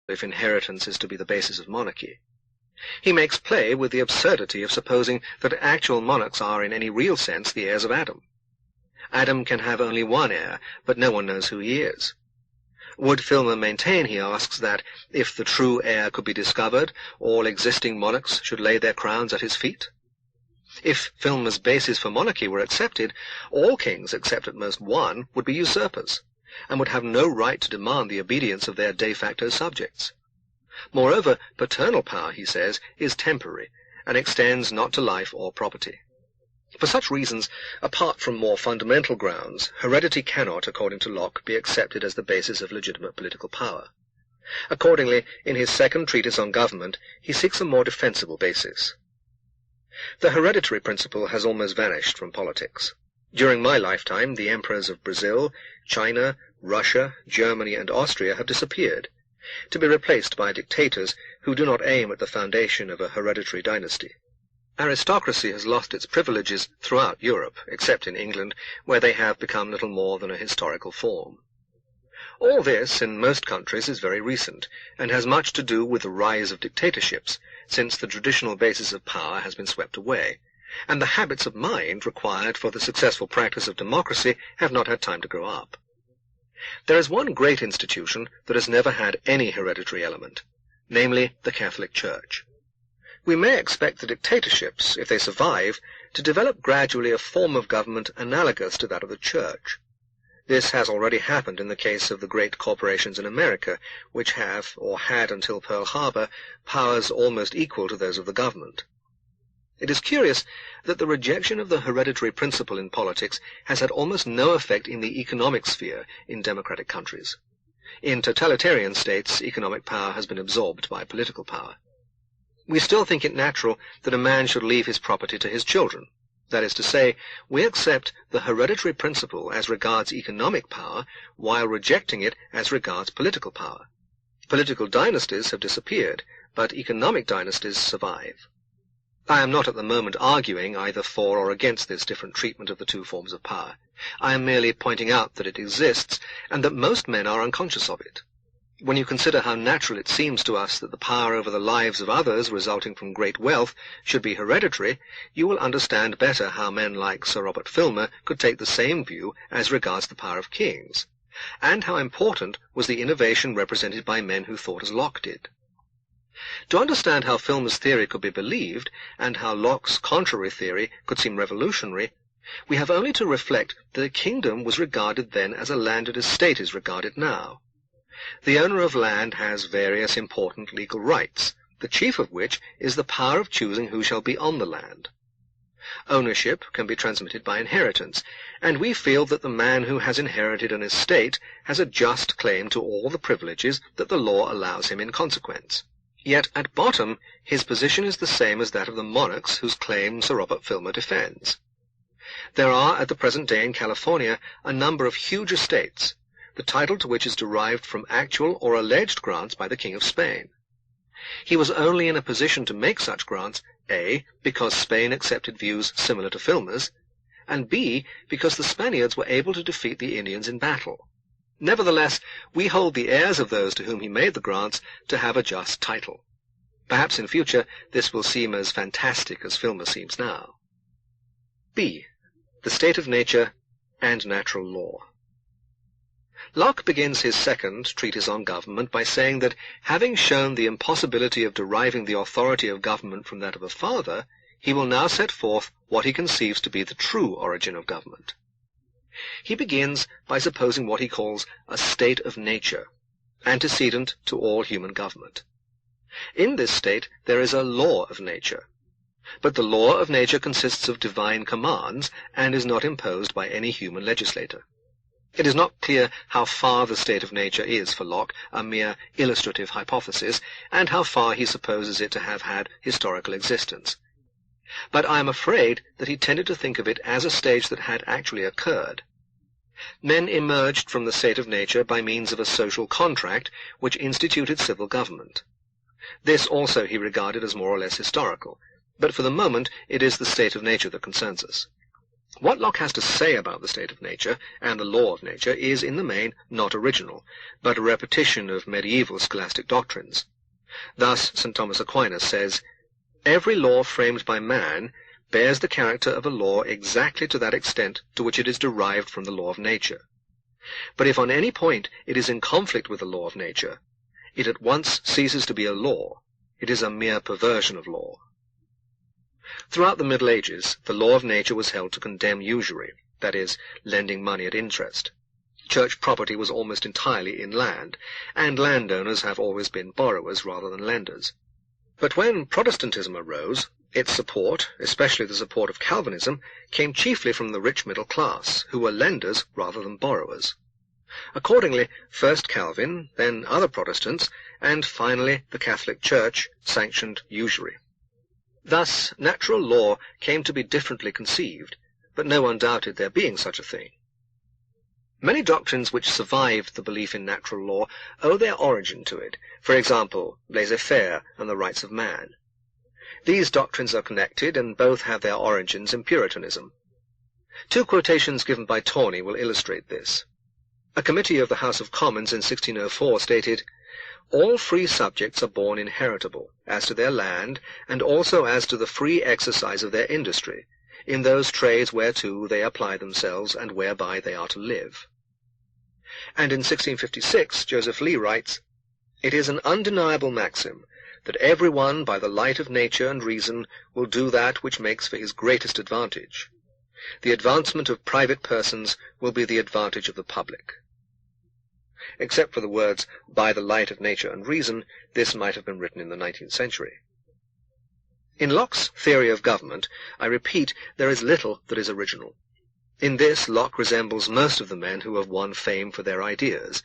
if inheritance is to be the basis of monarchy. He makes play with the absurdity of supposing that actual monarchs are in any real sense the heirs of Adam. Adam can have only one heir, but no one knows who he is. Would Filmer maintain, he asks, that if the true heir could be discovered, all existing monarchs should lay their crowns at his feet? If Filmer's basis for monarchy were accepted, all kings except at most one would be usurpers, and would have no right to demand the obedience of their de facto subjects. Moreover, paternal power, he says, is temporary, and extends not to life or property. For such reasons, apart from more fundamental grounds, heredity cannot, according to Locke, be accepted as the basis of legitimate political power. Accordingly, in his second treatise on government, he seeks a more defensible basis. The hereditary principle has almost vanished from politics. During my lifetime, the emperors of Brazil, China, Russia, Germany, and Austria have disappeared, to be replaced by dictators who do not aim at the foundation of a hereditary dynasty. Aristocracy has lost its privileges throughout Europe, except in England, where they have become little more than a historical form. All this, in most countries, is very recent, and has much to do with the rise of dictatorships, since the traditional basis of power has been swept away, and the habits of mind required for the successful practice of democracy have not had time to grow up. There is one great institution that has never had any hereditary element, namely the Catholic Church. We may expect the dictatorships, if they survive, to develop gradually a form of government analogous to that of the Church. This has already happened in the case of the great corporations in America, which have, or had until Pearl Harbor, powers almost equal to those of the government. It is curious that the rejection of the hereditary principle in politics has had almost no effect in the economic sphere in democratic countries. In totalitarian states, economic power has been absorbed by political power. We still think it natural that a man should leave his property to his children. That is to say, we accept the hereditary principle as regards economic power, while rejecting it as regards political power. Political dynasties have disappeared, but economic dynasties survive. I am not at the moment arguing either for or against this different treatment of the two forms of power. I am merely pointing out that it exists, and that most men are unconscious of it. When you consider how natural it seems to us that the power over the lives of others resulting from great wealth should be hereditary, you will understand better how men like Sir Robert Filmer could take the same view as regards the power of kings, and how important was the innovation represented by men who thought as Locke did. To understand how Filmer's theory could be believed, and how Locke's contrary theory could seem revolutionary, we have only to reflect that a kingdom was regarded then as a landed estate is regarded now. The owner of land has various important legal rights, the chief of which is the power of choosing who shall be on the land. Ownership can be transmitted by inheritance, and we feel that the man who has inherited an estate has a just claim to all the privileges that the law allows him in consequence. Yet at bottom his position is the same as that of the monarchs whose claim Sir Robert Filmer defends. There are at the present day in California a number of huge estates, the title to which is derived from actual or alleged grants by the King of Spain. He was only in a position to make such grants, A, because Spain accepted views similar to Filmer's, and B, because the Spaniards were able to defeat the Indians in battle. Nevertheless, we hold the heirs of those to whom he made the grants to have a just title. Perhaps in future this will seem as fantastic as Filmer seems now. B. The state of nature and natural law. Locke begins his second treatise on government by saying that, having shown the impossibility of deriving the authority of government from that of a father, he will now set forth what he conceives to be the true origin of government. He begins by supposing what he calls a state of nature, antecedent to all human government. In this state there is a law of nature, but the law of nature consists of divine commands and is not imposed by any human legislator. It is not clear how far the state of nature is for Locke a mere illustrative hypothesis, and how far he supposes it to have had historical existence. But I am afraid that he tended to think of it as a stage that had actually occurred. Men emerged from the state of nature by means of a social contract which instituted civil government. This also he regarded as more or less historical, but for the moment it is the state of nature that concerns us. What Locke has to say about the state of nature and the law of nature is, in the main, not original, but a repetition of medieval scholastic doctrines. Thus, St. Thomas Aquinas says, "Every law framed by man bears the character of a law exactly to that extent to which it is derived from the law of nature. But if on any point it is in conflict with the law of nature, it at once ceases to be a law. It is a mere perversion of law." Throughout the Middle Ages, the law of nature was held to condemn usury, that is, lending money at interest. Church property was almost entirely in land, and landowners have always been borrowers rather than lenders. But when Protestantism arose, its support, especially the support of Calvinism, came chiefly from the rich middle class, who were lenders rather than borrowers. Accordingly, first Calvin, then other Protestants, and finally the Catholic Church sanctioned usury. Thus, natural law came to be differently conceived, but no one doubted there being such a thing. Many doctrines which survived the belief in natural law owe their origin to it, for example, laissez-faire and the rights of man. These doctrines are connected, and both have their origins in Puritanism. Two quotations given by Tawney will illustrate this. A committee of the House of Commons in 1604 stated, "All free subjects are born inheritable, as to their land, and also as to the free exercise of their industry, in those trades whereto they apply themselves, and whereby they are to live." And in 1656, Joseph Lee writes, "It is an undeniable maxim, that every one by the light of nature and reason will do that which makes for his greatest advantage. The advancement of private persons will be the advantage of the public." Except for the words, "by the light of nature and reason," this might have been written in the 19th century. In Locke's theory of government, I repeat, there is little that is original. In this, Locke resembles most of the men who have won fame for their ideas.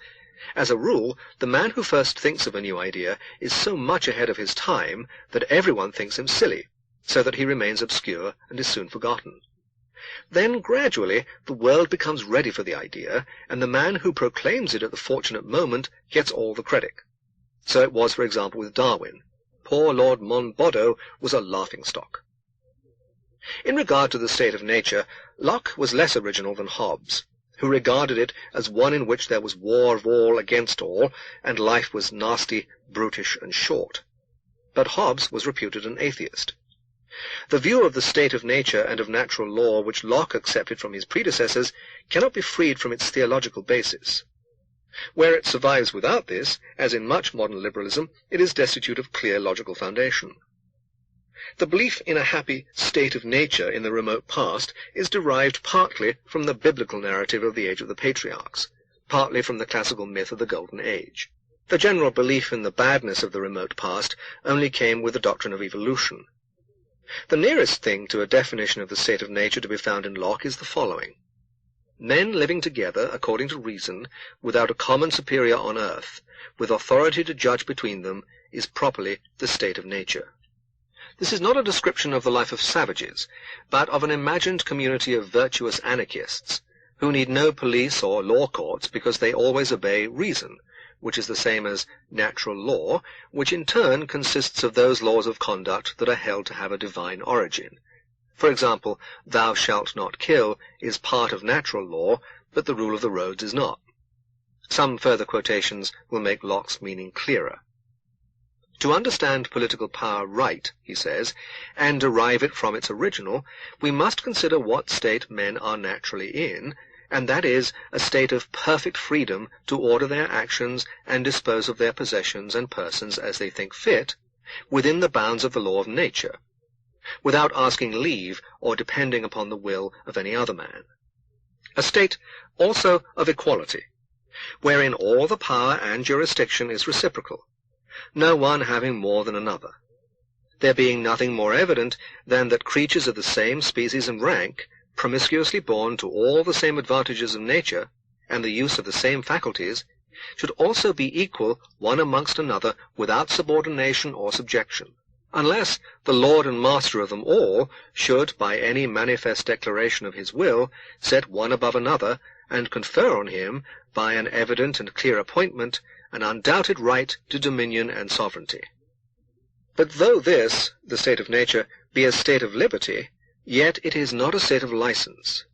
As a rule, the man who first thinks of a new idea is so much ahead of his time that everyone thinks him silly, so that he remains obscure and is soon forgotten. Then, gradually, the world becomes ready for the idea, and the man who proclaims it at the fortunate moment gets all the credit. So it was, for example, with Darwin. Poor Lord Monboddo was a laughing-stock. In regard to the state of nature, Locke was less original than Hobbes, who regarded it as one in which there was war of all against all, and life was nasty, brutish, and short. But Hobbes was reputed an atheist. The view of the state of nature and of natural law which Locke accepted from his predecessors cannot be freed from its theological basis. Where it survives without this, as in much modern liberalism, it is destitute of clear logical foundation. The belief in a happy state of nature in the remote past is derived partly from the biblical narrative of the age of the patriarchs, partly from the classical myth of the Golden Age. The general belief in the badness of the remote past only came with the doctrine of evolution. The nearest thing to a definition of the state of nature to be found in Locke is the following. Men living together, according to reason, without a common superior on earth, with authority to judge between them, is properly the state of nature. This is not a description of the life of savages, but of an imagined community of virtuous anarchists, who need no police or law courts because they always obey reason, which is the same as natural law, which in turn consists of those laws of conduct that are held to have a divine origin. For example, "Thou shalt not kill" is part of natural law, but the rule of the roads is not. Some further quotations will make Locke's meaning clearer. To understand political power right, he says, and derive it from its original, we must consider what state men are naturally in, and that is a state of perfect freedom to order their actions and dispose of their possessions and persons as they think fit, within the bounds of the law of nature, without asking leave or depending upon the will of any other man. A state also of equality, wherein all the power and jurisdiction is reciprocal, no one having more than another, there being nothing more evident than that creatures of the same species and rank, promiscuously born to all the same advantages of nature, and the use of the same faculties, should also be equal one amongst another without subordination or subjection, unless the lord and master of them all should, by any manifest declaration of his will, set one above another, and confer on him, by an evident and clear appointment, an undoubted right to dominion and sovereignty. But though this, the state of nature, be a state of liberty, Yet it is not a set of license.